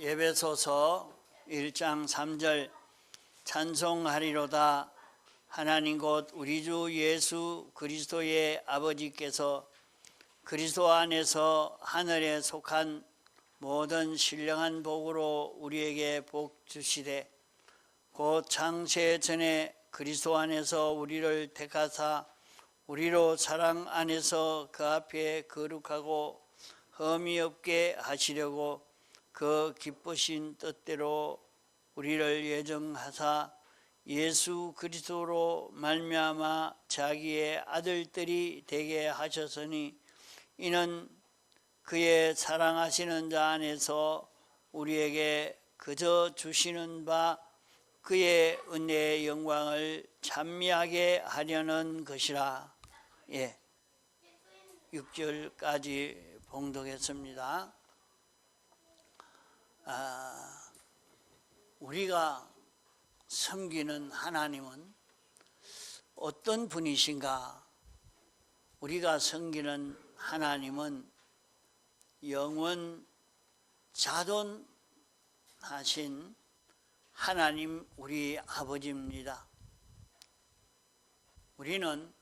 에베소서 1장 3절 찬송하리로다. 하나님 곧 우리 주 예수 그리스도의 아버지께서 그리스도 안에서 하늘에 속한 모든 신령한 복으로 우리에게 복 주시되 곧 창세 전에 그리스도 안에서 우리를 택하사 우리로 사랑 안에서 그 앞에 거룩하고 흠이 없게 하시려고 그 기쁘신 뜻대로 우리를 예정하사 예수 그리스도로 말미암아 자기의 아들들이 되게 하셨으니 이는 그의 사랑하시는 자 안에서 우리에게 그저 주시는 바 그의 은혜의 영광을 찬미하게 하려는 것이라. 6절까지 봉독했습니다. 우리가 섬기는 하나님은 어떤 분이신가? 우리가 섬기는 하나님은 영원 자존하신 하나님 우리 아버지입니다. 우리는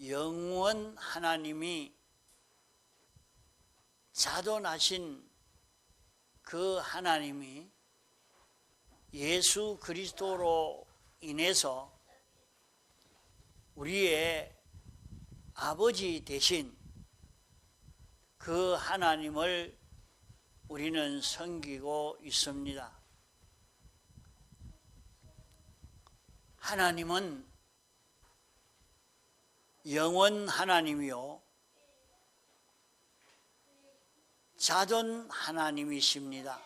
영원 하나님이 자존하신 그 하나님이 예수 그리스도로 인해서 우리의 아버지 되신 그 하나님을 우리는 섬기고 있습니다. 하나님은 영원 하나님이요 자존 하나님이십니다.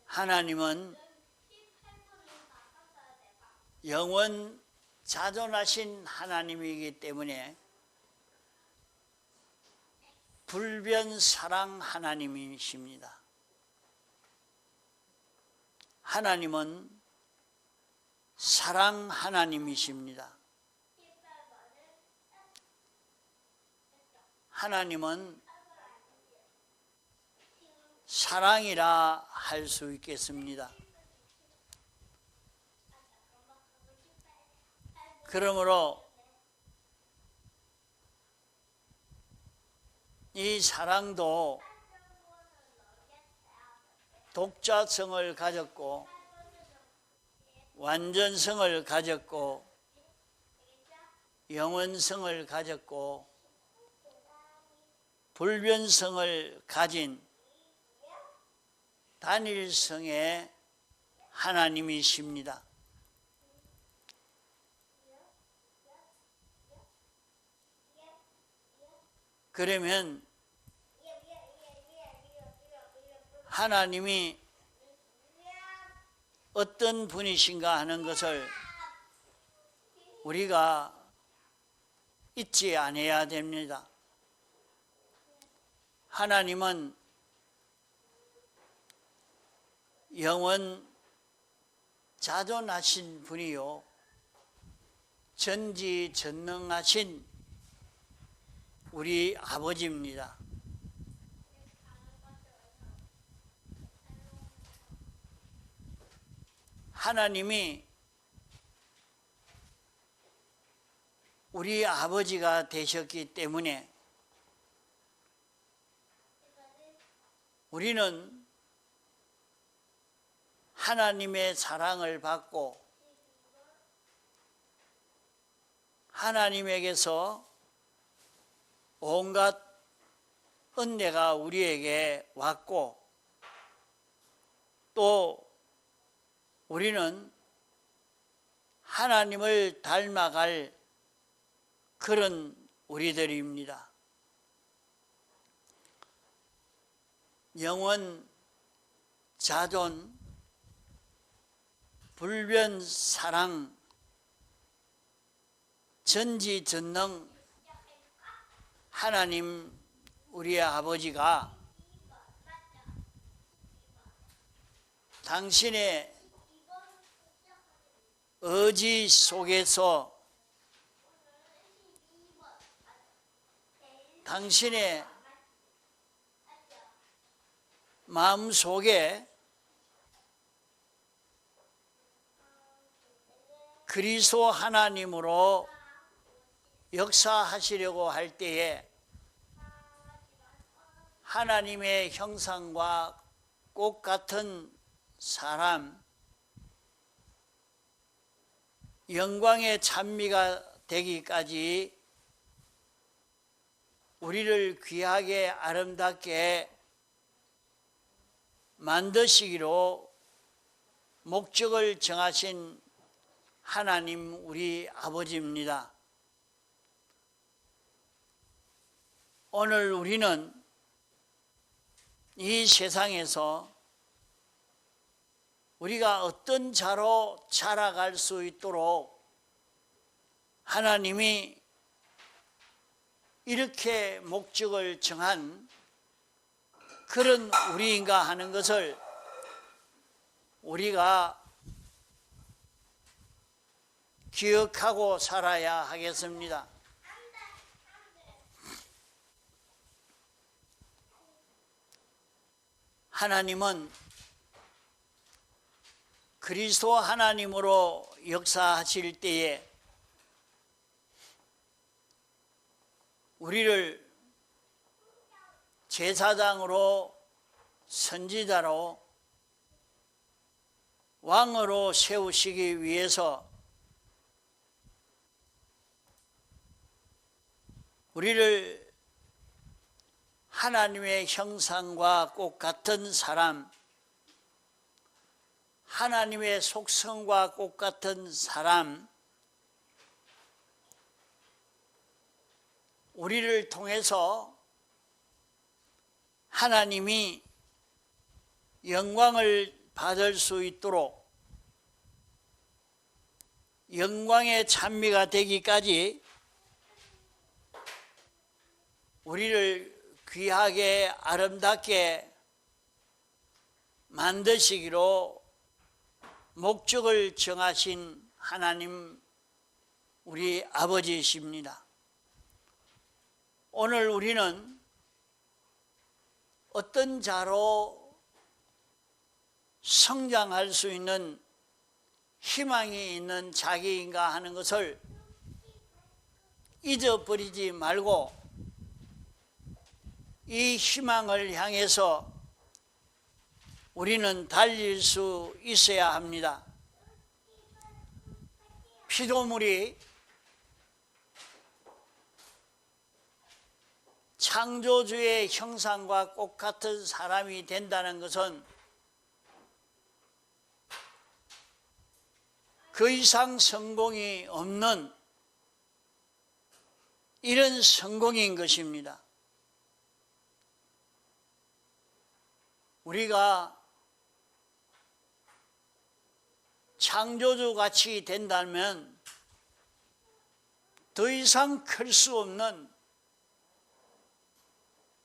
하나님은 영원 자존하신 하나님이기 때문에 불변 사랑 하나님이십니다. 하나님은 사랑 하나님이십니다. 하나님은 사랑이라 할 수 있겠습니다. 그러므로 이 사랑도 독자성을 가졌고 완전성을 가졌고 영원성을 가졌고 불변성을 가진 단일성의 하나님이십니다. 그러면 하나님이 어떤 분이신가 하는 것을 우리가 잊지 않아야 됩니다. 하나님은 영원 자존하신 분이요 전지전능하신 우리 아버지입니다. 하나님이 우리 아버지가 되셨기 때문에 우리는 하나님의 사랑을 받고 하나님에게서 온갖 은혜가 우리에게 왔고 또 우리는 하나님을 닮아갈 그런 우리들입니다. 영원 자존 불변 사랑 전지전능 하나님 우리의 아버지가 당신의 의지 속에서 당신의 마음 속에 그리스도 하나님으로 역사하시려고 할 때에 하나님의 형상과 꽃 같은 사람, 영광의 찬미가 되기까지 우리를 귀하게 아름답게 만드시기로 목적을 정하신 하나님 우리 아버지입니다. 오늘 우리는 이 세상에서 우리가 어떤 자로 자라갈 수 있도록 하나님이 이렇게 목적을 정한 그런 우리인가 하는 것을 우리가 기억하고 살아야 하겠습니다. 하나님은 그리스도 하나님으로 역사하실 때에 우리를 제사장으로, 선지자로, 왕으로 세우시기 위해서 우리를 하나님의 형상과 꽃 같은 사람, 하나님의 속성과 꽃 같은 사람, 우리를 통해서 하나님이 영광을 받을 수 있도록 영광의 찬미가 되기까지 우리를 귀하게 아름답게 만드시기로 목적을 정하신 하나님 우리 아버지이십니다. 오늘 우리는 어떤 자로 성장할 수 있는 희망이 있는 자기인가 하는 것을 잊어버리지 말고 이 희망을 향해서 우리는 달릴 수 있어야 합니다. 피조물이 창조주의 형상과 꽃 같은 사람이 된다는 것은 그 이상 성공이 없는 이런 성공인 것입니다. 우리가 창조주 같이 된다면 더 이상 클 수 없는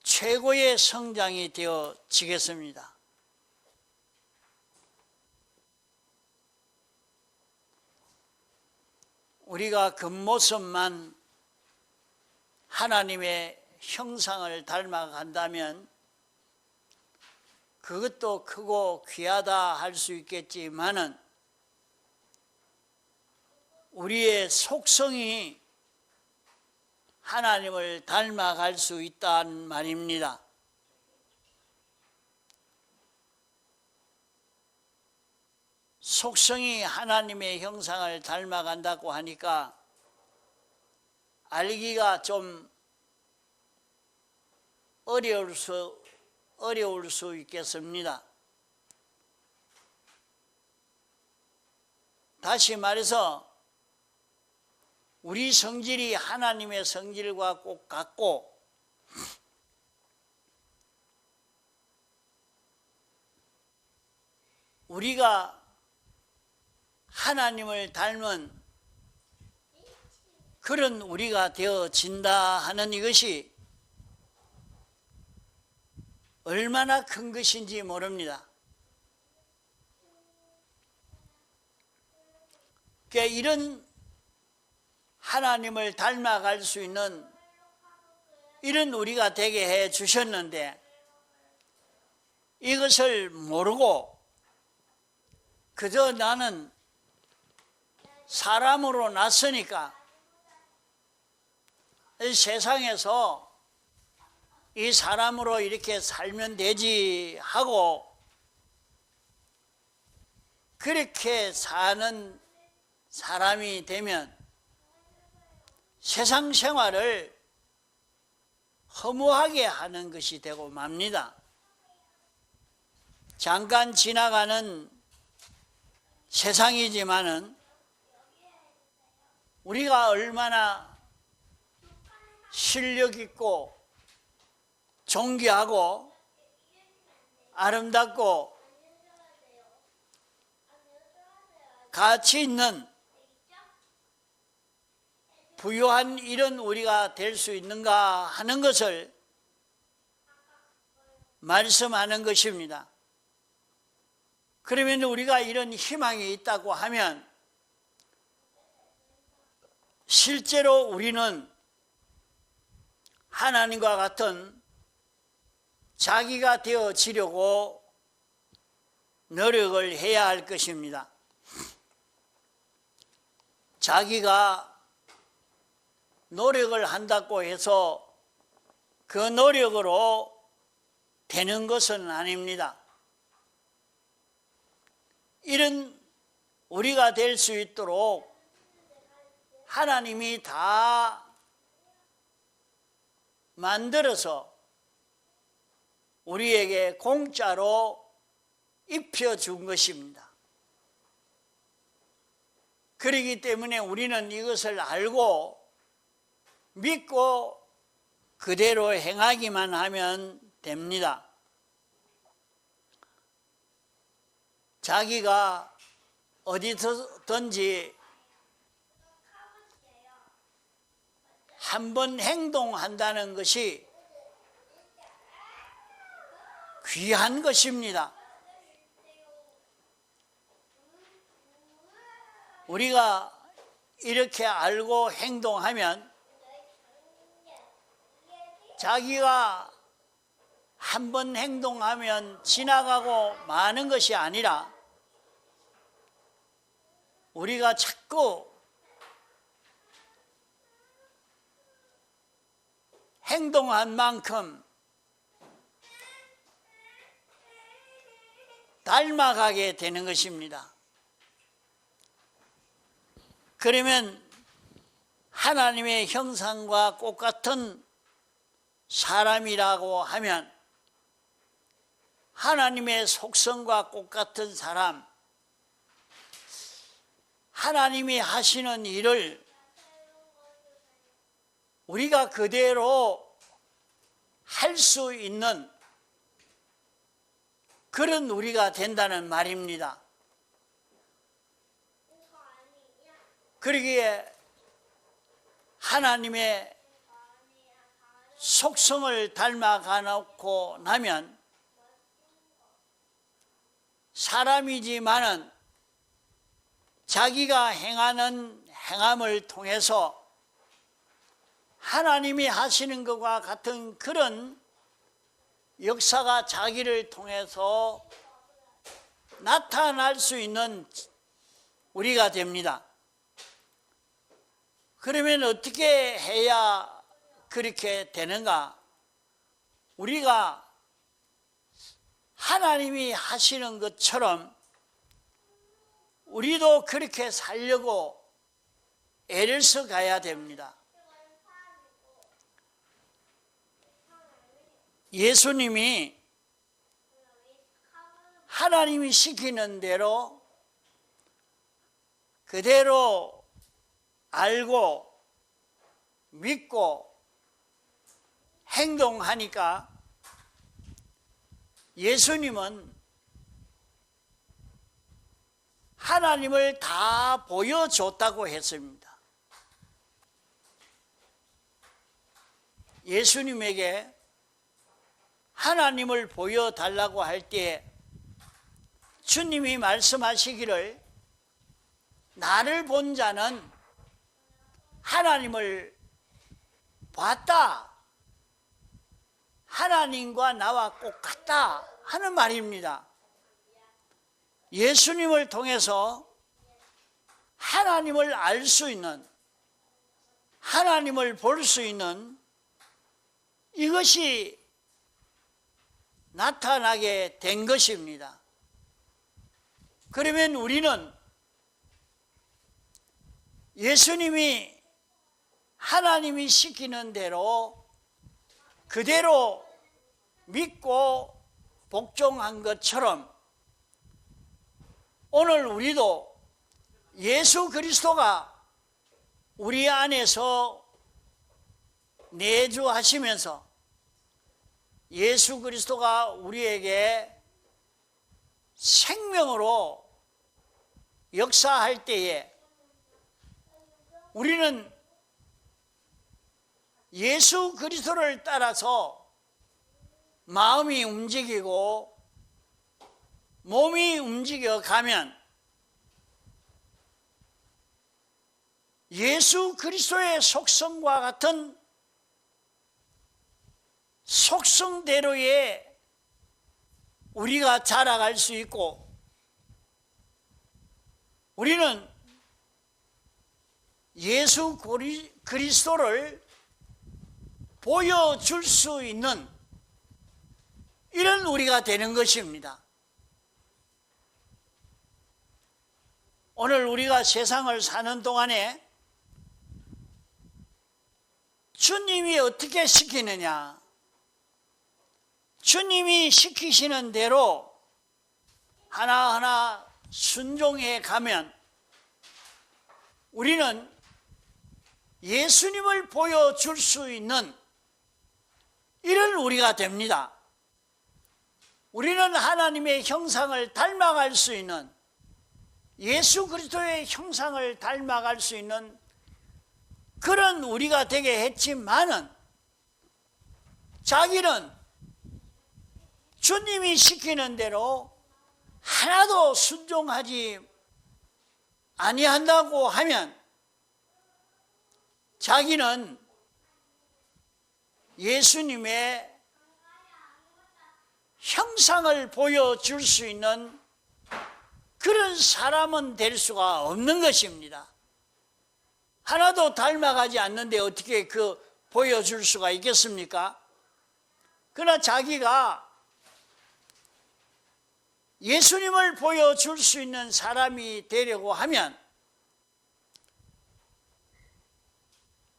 최고의 성장이 되어지겠습니다. 우리가 겉모습만 하나님의 형상을 닮아간다면 그것도 크고 귀하다 할 수 있겠지만은 우리의 속성이 하나님을 닮아갈 수 있다는 말입니다. 속성이 하나님의 형상을 닮아간다고 하니까 알기가 좀 어려울 수 있겠습니다. 다시 말해서 우리 성질이 하나님의 성질과 꼭 같고 우리가 하나님을 닮은 그런 우리가 되어진다 하는 이것이 얼마나 큰 것인지 모릅니다. 그러니까 이런 하나님을 닮아갈 수 있는 이런 우리가 되게 해 주셨는데 이것을 모르고 그저 나는 사람으로 났으니까 세상에서 이 사람으로 이렇게 살면 되지 하고 그렇게 사는 사람이 되면 세상 생활을 허무하게 하는 것이 되고 맙니다. 잠깐 지나가는 세상이지만은 우리가 얼마나 실력 있고 존귀하고 아름답고 가치 있는 부유한 이런 우리가 될 수 있는가 하는 것을 말씀하는 것입니다. 그러면 우리가 이런 희망이 있다고 하면 실제로 우리는 하나님과 같은 자기가 되어지려고 노력을 해야 할 것입니다. 자기가 노력을 한다고 해서 그 노력으로 되는 것은 아닙니다. 이런 우리가 될 수 있도록 하나님이 다 만들어서 우리에게 공짜로 입혀준 것입니다. 그렇기 때문에 우리는 이것을 알고 믿고 그대로 행하기만 하면 됩니다. 자기가 어디서든지 한번 행동한다는 것이 귀한 것입니다. 우리가 이렇게 알고 행동하면 자기가 한번 행동하면 지나가고 마는 것이 아니라 우리가 자꾸 행동한 만큼 닮아가게 되는 것입니다. 그러면 하나님의 형상과 똑같은 사람이라고 하면 하나님의 속성과 똑같은 사람, 하나님이 하시는 일을 우리가 그대로 할 수 있는 그런 우리가 된다는 말입니다. 그러기에 하나님의 속성을 닮아가 놓고 나면 사람이지만은 자기가 행하는 행함을 통해서 하나님이 하시는 것과 같은 그런 역사가 자기를 통해서 나타날 수 있는 우리가 됩니다. 그러면 어떻게 해야 그렇게 되는가? 우리가 하나님이 하시는 것처럼 우리도 그렇게 살려고 애를 써 가야 됩니다. 예수님이 하나님이 시키는 대로 그대로 알고 믿고 행동하니까 예수님은 하나님을 다 보여줬다고 했습니다. 예수님에게 하나님을 보여달라고 할 때 주님이 말씀하시기를 나를 본 자는 하나님을 봤다 하나님과 나와 꼭 같다 하는 말입니다. 예수님을 통해서 하나님을 알 수 있는, 하나님을 볼 수 있는 이것이 나타나게 된 것입니다. 그러면 우리는 예수님이 하나님이 시키는 대로 그대로 믿고 복종한 것처럼 오늘 우리도 예수 그리스도가 우리 안에서 내주하시면서 예수 그리스도가 우리에게 생명으로 역사할 때에 우리는 예수 그리스도를 따라서 마음이 움직이고 몸이 움직여가면 예수 그리스도의 속성과 같은 속성대로의 우리가 자라갈 수 있고, 우리는 예수 그리스도를 보여줄 수 있는 이런 우리가 되는 것입니다. 오늘 우리가 세상을 사는 동안에 주님이 어떻게 시키느냐, 주님이 시키시는 대로 하나하나 순종해 가면 우리는 예수님을 보여줄 수 있는 이런 우리가 됩니다. 우리는 하나님의 형상을 닮아갈 수 있는, 예수 그리스도의 형상을 닮아갈 수 있는 그런 우리가 되게 했지만은 자기는 주님이 시키는 대로 하나도 순종하지 아니한다고 하면 자기는 예수님의 형상을 보여줄 수 있는 그런 사람은 될 수가 없는 것입니다. 하나도 닮아가지 않는데 어떻게 보여줄 수가 있겠습니까? 그러나 자기가 예수님을 보여줄 수 있는 사람이 되려고 하면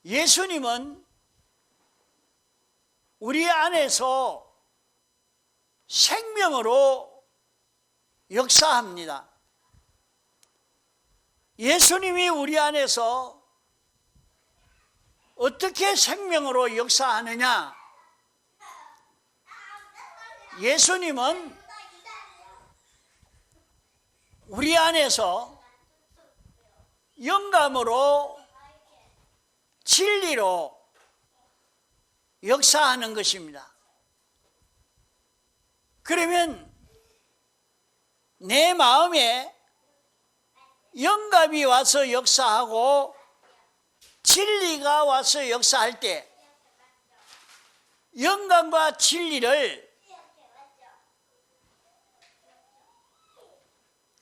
예수님은 우리 안에서 생명으로 역사합니다. 예수님이 우리 안에서 어떻게 생명으로 역사하느냐? 예수님은 우리 안에서 영감으로 진리로 역사하는 것입니다. 그러면 내 마음에 영감이 와서 역사하고 진리가 와서 역사할 때 영감과 진리를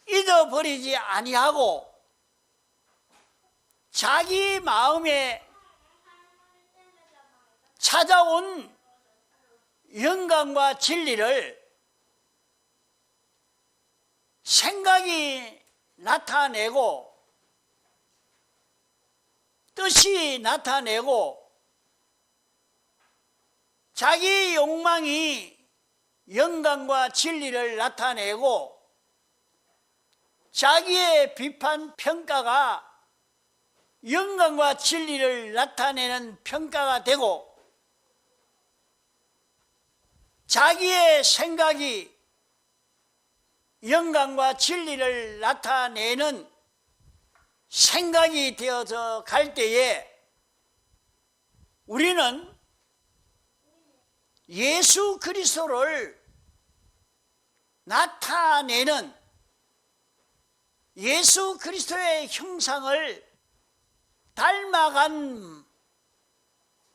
잊어버리지 아니하고 자기 마음에 찾아온 영감과 진리를 생각이 나타내고 뜻이 나타내고 자기 욕망이 영감과 진리를 나타내고 자기의 비판 평가가 영감과 진리를 나타내는 평가가 되고 자기의 생각이 영감과 진리를 나타내는 생각이 되어서 갈 때에 우리는 예수 그리스도를 나타내는 예수 그리스도의 형상을 닮아간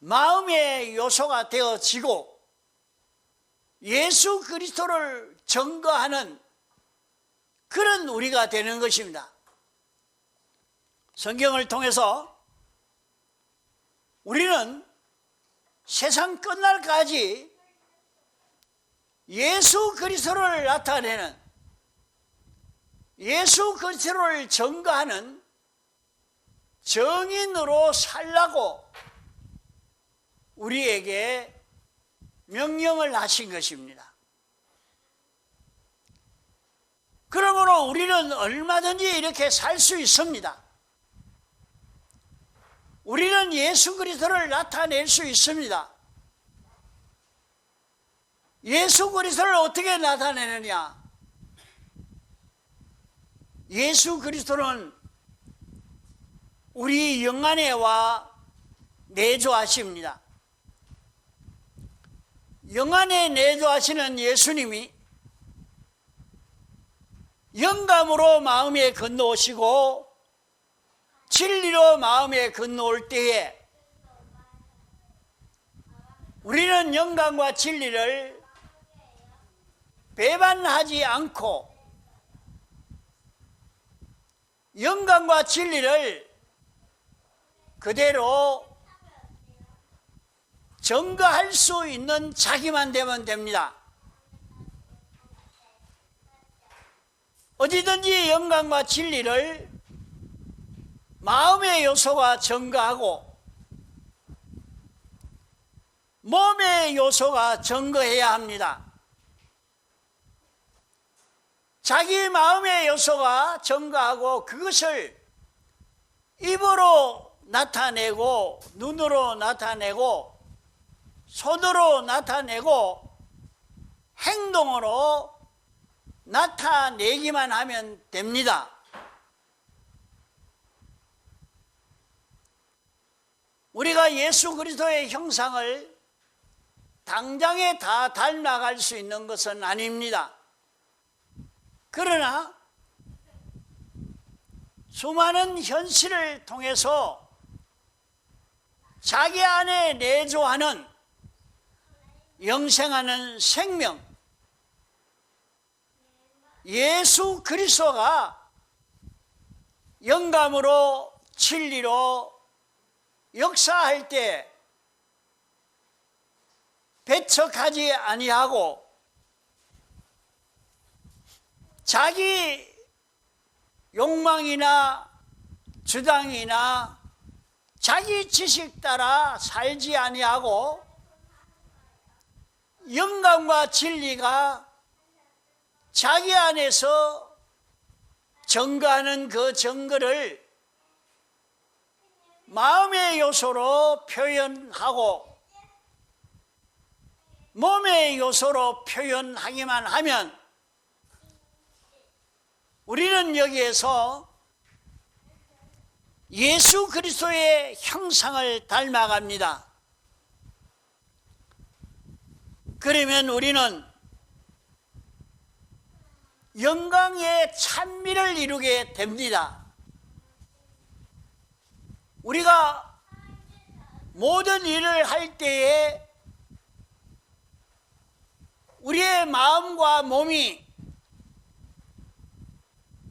마음의 요소가 되어지고 예수 그리스도를 증거하는 그런 우리가 되는 것입니다. 성경을 통해서 우리는 세상 끝날까지 예수 그리스도를 나타내는, 예수 그리스도를 증거하는 정인으로 살라고 우리에게 명령을 하신 것입니다. 그러므로 우리는 얼마든지 이렇게 살 수 있습니다. 우리는 예수 그리스도를 나타낼 수 있습니다. 예수 그리스도를 어떻게 나타내느냐? 예수 그리스도는 우리 영 안에와 내주하십니다. 영 안에 내주하시는 예수님이 영감으로 마음에 건너오시고 진리로 마음에 건너올 때에 우리는 영감과 진리를 배반하지 않고 영감과 진리를 그대로 증거할 수 있는 자기만 되면 됩니다. 어디든지 영감과 진리를 마음의 요소가 증거하고 몸의 요소가 증거해야 합니다. 자기 마음의 요소가 증거하고 그것을 입으로 나타내고 눈으로 나타내고 손으로 나타내고 행동으로 나타내기만 하면 됩니다. 우리가 예수 그리스도의 형상을 당장에 다 닮아갈 수 있는 것은 아닙니다. 그러나 수많은 현실을 통해서 자기 안에 내주하는 영생하는 생명, 예수 그리스도가 영감으로 진리로 역사할 때 배척하지 아니하고 자기 욕망이나 주장이나 자기 지식 따라 살지 아니하고 영감과 진리가 자기 안에서 증거하는 그 증거를 마음의 요소로 표현하고 몸의 요소로 표현하기만 하면 우리는 여기에서 예수 그리스도의 형상을 닮아갑니다. 그러면 우리는 영광의 찬미를 이루게 됩니다. 우리가 모든 일을 할 때에 우리의 마음과 몸이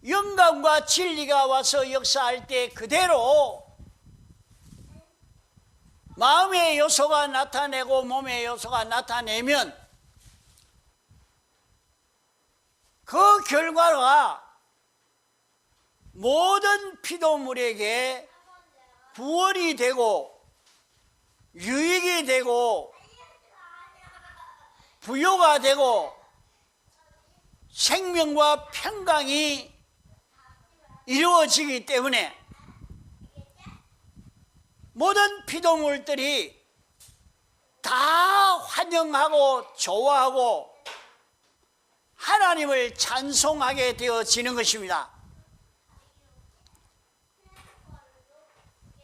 영감과 진리가 와서 역사할 때 그대로 마음의 요소가 나타내고 몸의 요소가 나타내면 그 결과가 모든 피조물에게 구원이 되고 유익이 되고 부요가 되고 생명과 평강이 이루어지기 때문에 모든 피조물들이 다 환영하고 좋아하고 하나님을 찬송하게 되어지는 것입니다.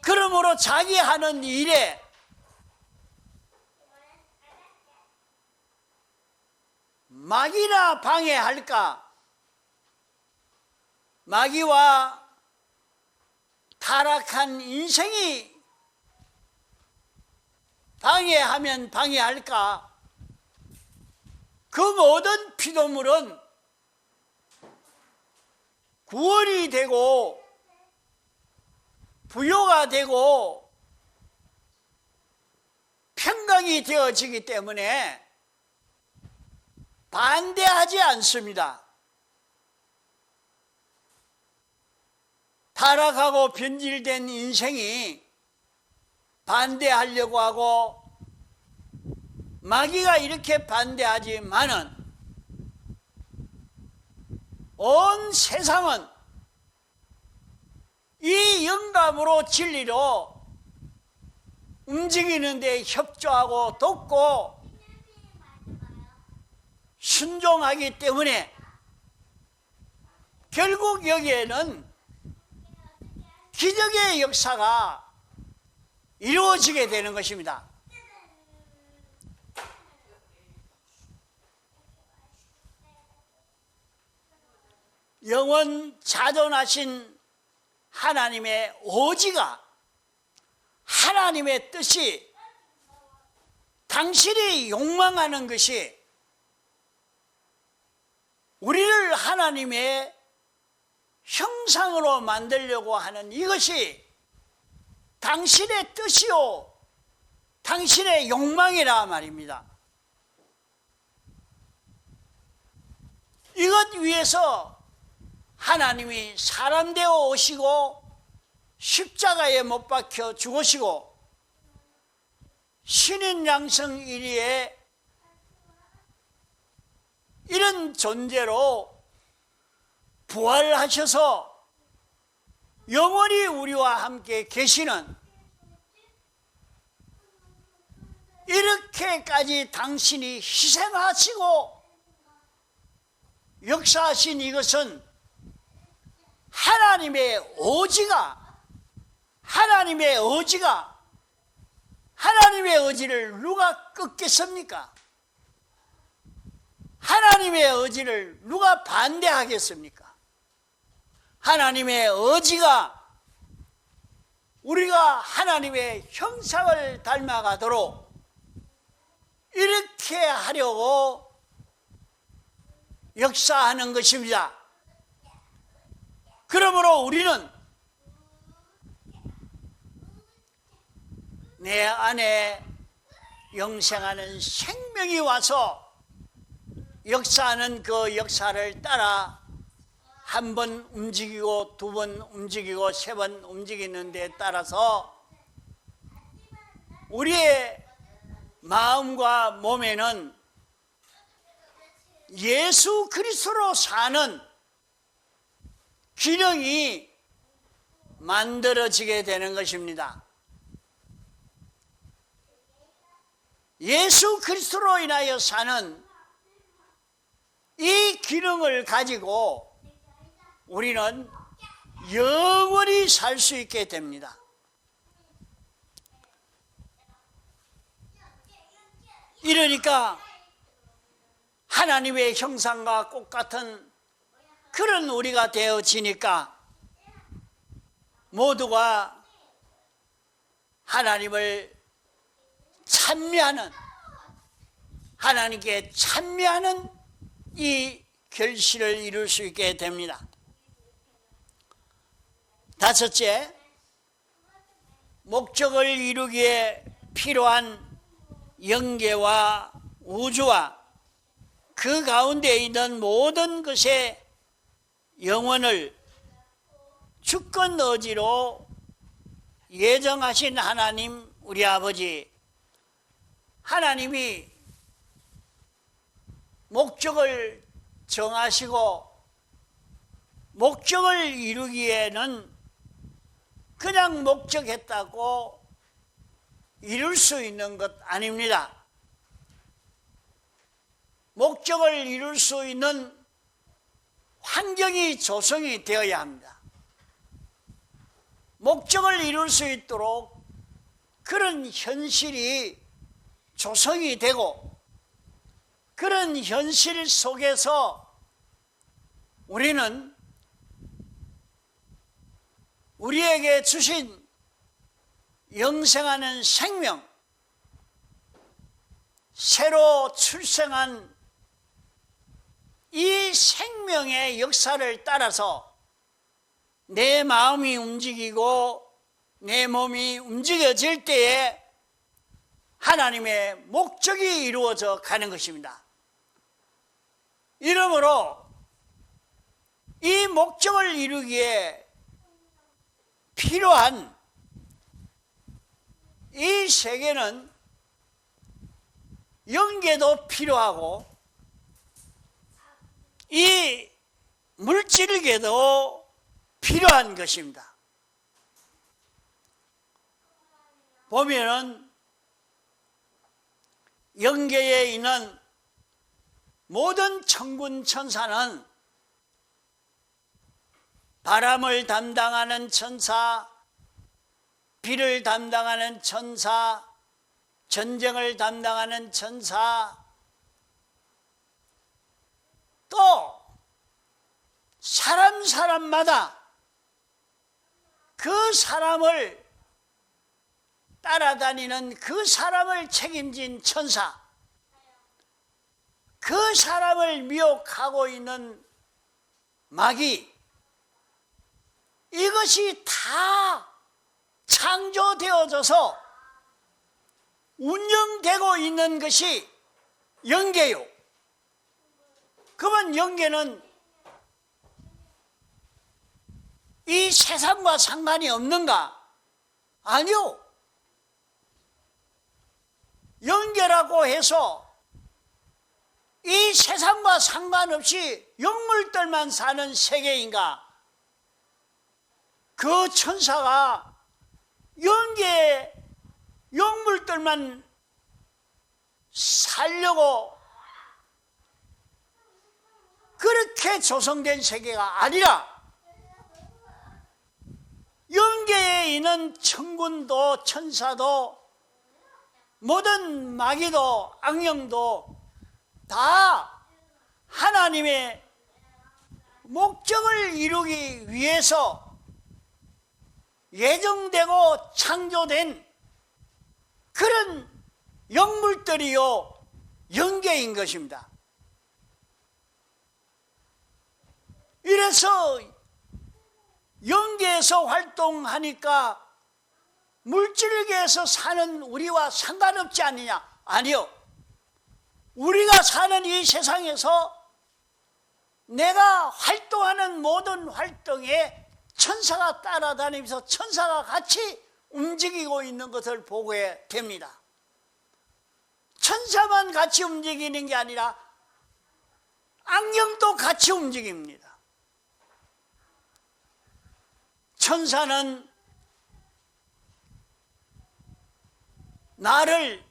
그러므로 자기 하는 일에 마귀나 방해할까? 마귀와 타락한 인생이 방해하면 방해할까? 그 모든 피조물은 구원이 되고 부요가 되고 평강이 되어지기 때문에 반대하지 않습니다. 타락하고 변질된 인생이 반대하려고 하고 마귀가 이렇게 반대하지만은 온 세상은 이 영감으로 진리로 움직이는 데 협조하고 돕고 순종하기 때문에 결국 여기에는 기적의 역사가 이루어지게 되는 것입니다. 영원 자존하신 하나님의 오지가, 하나님의 뜻이, 당신이 욕망하는 것이 우리를 하나님의 형상으로 만들려고 하는 이것이 당신의 뜻이요 당신의 욕망이라 말입니다. 이것 위해서 하나님이 사람 되어 오시고 십자가에 못 박혀 죽으시고 신인 양성 1위에 이런 존재로 부활하셔서 영원히 우리와 함께 계시는, 이렇게까지 당신이 희생하시고 역사하신 이것은 하나님의 의지를 누가 꺾겠습니까? 하나님의 의지를 누가 반대하겠습니까? 하나님의 의지가 우리가 하나님의 형상을 닮아가도록 이렇게 하려고 역사하는 것입니다. 그러므로 우리는 내 안에 영생하는 생명이 와서 역사하는 그 역사를 따라 한 번 움직이고 두 번 움직이고 세 번 움직이는 데 따라서 우리의 마음과 몸에는 예수 그리스도로 사는 기능이 만들어지게 되는 것입니다. 예수 그리스도로 인하여 사는 이 기능을 가지고 우리는 영원히 살 수 있게 됩니다. 이러니까 하나님의 형상과 똑같은 그런 우리가 되어지니까 모두가 하나님을 찬미하는, 하나님께 찬미하는 이 결실을 이룰 수 있게 됩니다. 다섯째, 목적을 이루기에 필요한 영계와 우주와 그 가운데 있는 모든 것의 영원을 주권 의지로 예정하신 하나님, 우리 아버지, 하나님이 목적을 정하시고 목적을 이루기에는 그냥 목적했다고 이룰 수 있는 것 아닙니다. 목적을 이룰 수 있는 환경이 조성이 되어야 합니다. 목적을 이룰 수 있도록 그런 현실이 조성이 되고 그런 현실 속에서 우리는 우리에게 주신 영생하는 생명, 새로 출생한 이 생명의 역사를 따라서 내 마음이 움직이고 내 몸이 움직여질 때에 하나님의 목적이 이루어져 가는 것입니다. 이러므로 이 목적을 이루기에 필요한 이 세계는 영계도 필요하고 이 물질계도 필요한 것입니다. 보면은 영계에 있는 모든 천군 천사는 바람을 담당하는 천사, 비를 담당하는 천사, 전쟁을 담당하는 천사, 또 사람마다 그 사람을 따라다니는 그 사람을 책임진 천사, 그 사람을 미혹하고 있는 마귀, 이것이 다 창조되어져서 운영되고 있는 것이 영계요. 그러면 영계는 이 세상과 상관이 없는가? 아니요. 영계라고 해서 이 세상과 상관없이 영물들만 사는 세계인가? 그 천사가 영계에 영물들만 살려고 그렇게 조성된 세계가 아니라 영계에 있는 천군도 천사도 모든 마귀도 악령도 다 하나님의 목적을 이루기 위해서 예정되고 창조된 그런 영물들이요 영계인 것입니다. 이래서 영계에서 활동하니까 물질계에서 사는 우리와 상관없지 않느냐? 아니요. 우리가 사는 이 세상에서 내가 활동하는 모든 활동에 천사가 따라다니면서 천사가 같이 움직이고 있는 것을 보게 됩니다. 천사만 같이 움직이는 게 아니라 악령도 같이 움직입니다. 천사는 나를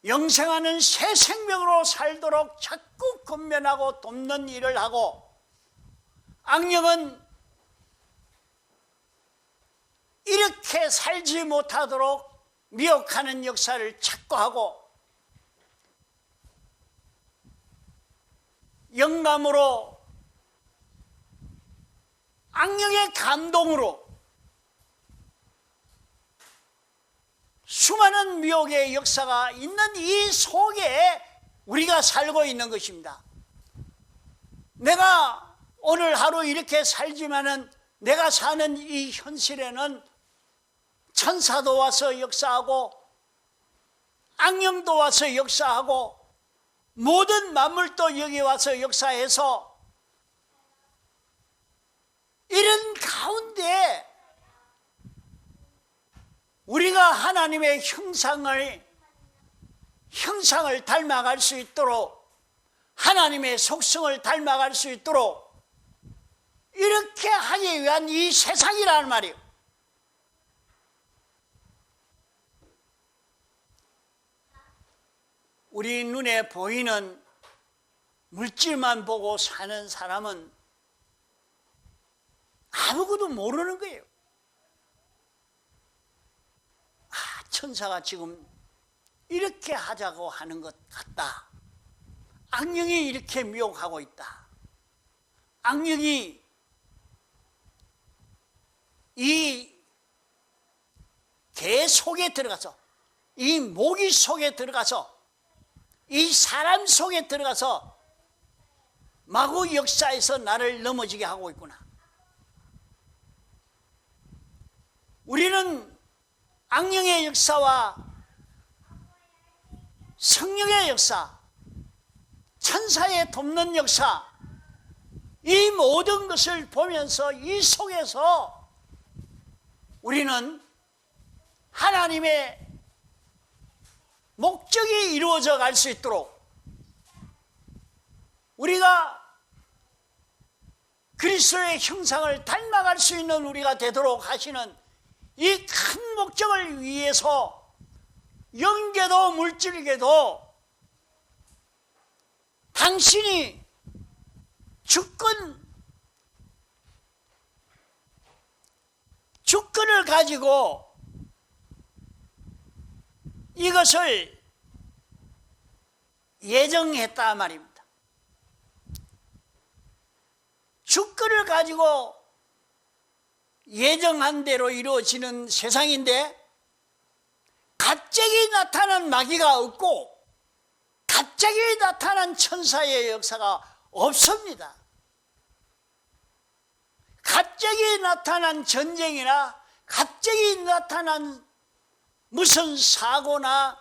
영생하는 새 생명으로 살도록 자꾸 권면하고 돕는 일을 하고, 악령은 이렇게 살지 못하도록 미혹하는 역사를 찾고 하고, 영감으로 악령의 감동으로 수많은 미혹의 역사가 있는 이 속에 우리가 살고 있는 것입니다. 내가 오늘 하루 이렇게 살지만은 내가 사는 이 현실에는 천사도 와서 역사하고 악령도 와서 역사하고 모든 만물도 여기 와서 역사해서 이런 가운데 우리가 하나님의 형상을 닮아갈 수 있도록, 하나님의 속성을 닮아갈 수 있도록 이렇게 하기 위한 이 세상이라는 말이에요. 우리 눈에 보이는 물질만 보고 사는 사람은 아무것도 모르는 거예요. 천사가 지금 이렇게 하자고 하는 것 같다. 악령이 이렇게 미혹하고 있다. 악령이 이 개 속에 들어가서, 이 모기 속에 들어가서 이 사람 속에 들어가서 마구 역사에서 나를 넘어지게 하고 있구나. 우리는 악령의 역사와 성령의 역사, 천사의 돕는 역사, 이 모든 것을 보면서 이 속에서 우리는 하나님의 목적이 이루어져 갈 수 있도록 우리가 그리스도의 형상을 닮아갈 수 있는 우리가 되도록 하시는 이 큰 목적을 위해서 영계도 물질계도 당신이 주권을 가지고 이것을 예정했다 말입니다. 주권을 가지고 예정한 대로 이루어지는 세상인데 갑자기 나타난 마귀가 없고 갑자기 나타난 천사의 역사가 없습니다. 갑자기 나타난 전쟁이나 갑자기 나타난 무슨 사고나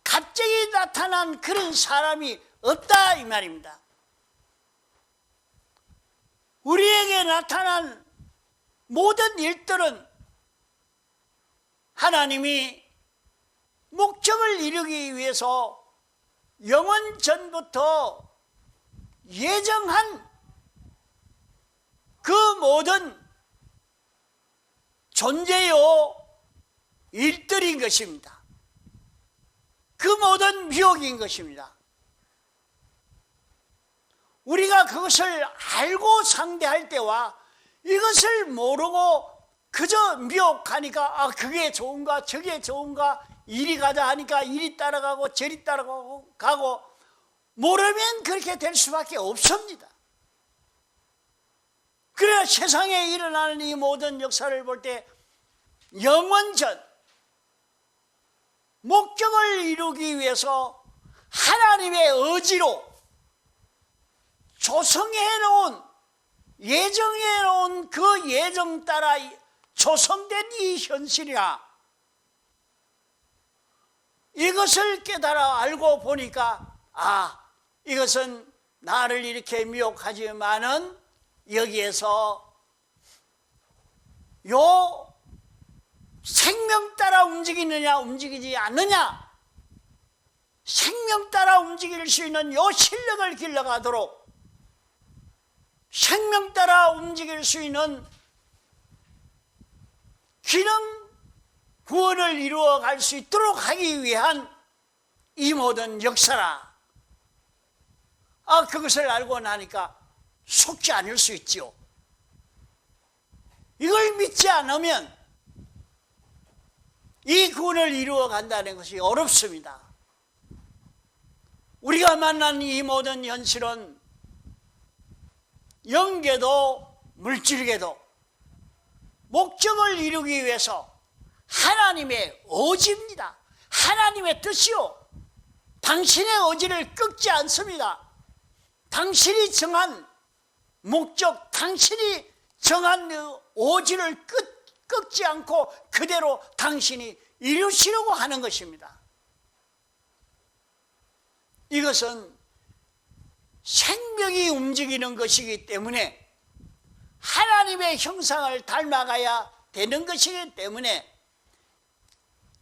갑자기 나타난 그런 사람이 없다 이 말입니다. 우리에게 나타난 모든 일들은 하나님이 목적을 이루기 위해서 영원 전부터 예정한 그 모든 존재요 일들인 것입니다. 그 모든 미혹인 것입니다. 우리가 그것을 알고 상대할 때와 이것을 모르고 그저 미혹하니까 그게 좋은가 저게 좋은가 이리 가자 하니까 이리 따라가고 저리 따라가고 모르면 그렇게 될 수밖에 없습니다. 그래야 세상에 일어나는 이 모든 역사를 볼 때 영원전 목적을 이루기 위해서 하나님의 의지로 조성해 놓은 예정해 놓은 그 예정 따라 조성된 이 현실이라 이것을 깨달아 알고 보니까 이것은 나를 이렇게 미혹하지만은 여기에서 요 생명 따라 움직이느냐 움직이지 않느냐 생명 따라 움직일 수 있는 요 실력을 길러가도록 생명 따라 움직일 수 있는 기능 구원을 이루어 갈 수 있도록 하기 위한 이 모든 역사라. 그것을 알고 나니까 속지 않을 수 있지요. 이걸 믿지 않으면 이 구원을 이루어 간다는 것이 어렵습니다. 우리가 만난 이 모든 현실은 영계도 물질계도 목적을 이루기 위해서 하나님의 의지입니다. 하나님의 뜻이요. 당신의 의지를 꺾지 않습니다. 당신이 정한 목적, 당신이 정한 의지를 꺾지 않고 그대로 당신이 이루시려고 하는 것입니다. 이것은 생명이 움직이는 것이기 때문에 하나님의 형상을 닮아가야 되는 것이기 때문에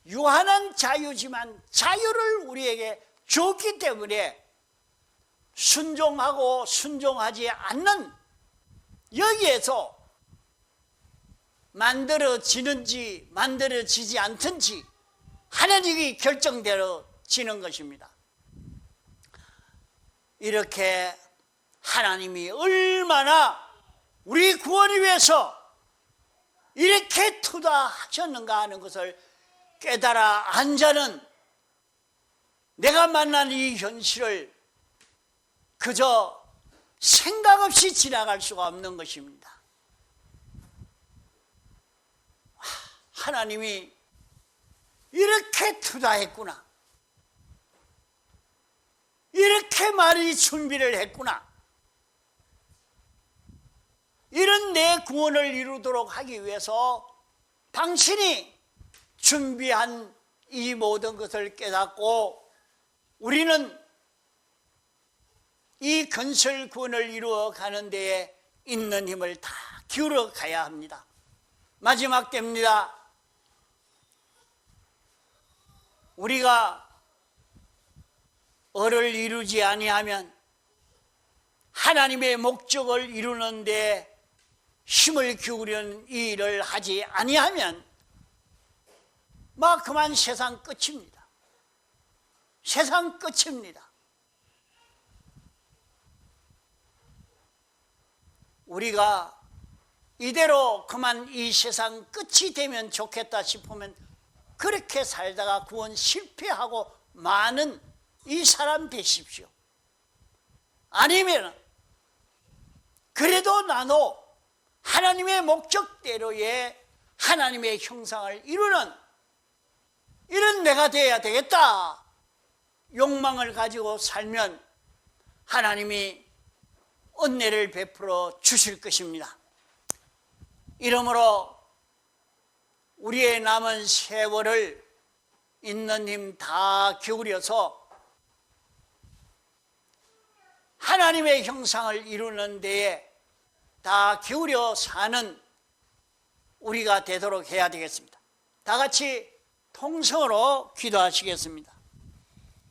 유한한 자유지만 자유를 우리에게 줬기 때문에 순종하고 순종하지 않는 여기에서 만들어지는지 만들어지지 않든지 하나님이 결정되어지는 것입니다. 이렇게 하나님이 얼마나 우리 구원을 위해서 이렇게 투자하셨는가 하는 것을 깨달아 안 자는 내가 만난 이 현실을 그저 생각 없이 지나갈 수가 없는 것입니다. 하나님이 이렇게 투자했구나. 이렇게 많이 준비를 했구나. 이런 내 구원을 이루도록 하기 위해서 당신이 준비한 이 모든 것을 깨닫고 우리는 이 건설 구원을 이루어 가는 데에 있는 힘을 다 기울여 가야 합니다. 마지막 때입니다. 우리가 을을 이루지 아니하면 하나님의 목적을 이루는 데 힘을 기울이는 이 일을 하지 아니하면 막 그만 세상 끝입니다. 세상 끝입니다. 우리가 이대로 그만 이 세상 끝이 되면 좋겠다 싶으면 그렇게 살다가 구원 실패하고 많은 이 사람 되십시오. 아니면 그래도 나도 하나님의 목적대로의 하나님의 형상을 이루는 이런 내가 되어야 되겠다 욕망을 가지고 살면 하나님이 은혜를 베풀어 주실 것입니다. 이러므로 우리의 남은 세월을 있는 힘 다 기울여서 하나님의 형상을 이루는 데에 다 기울여 사는 우리가 되도록 해야 되겠습니다. 다 같이 통성으로 기도하시겠습니다.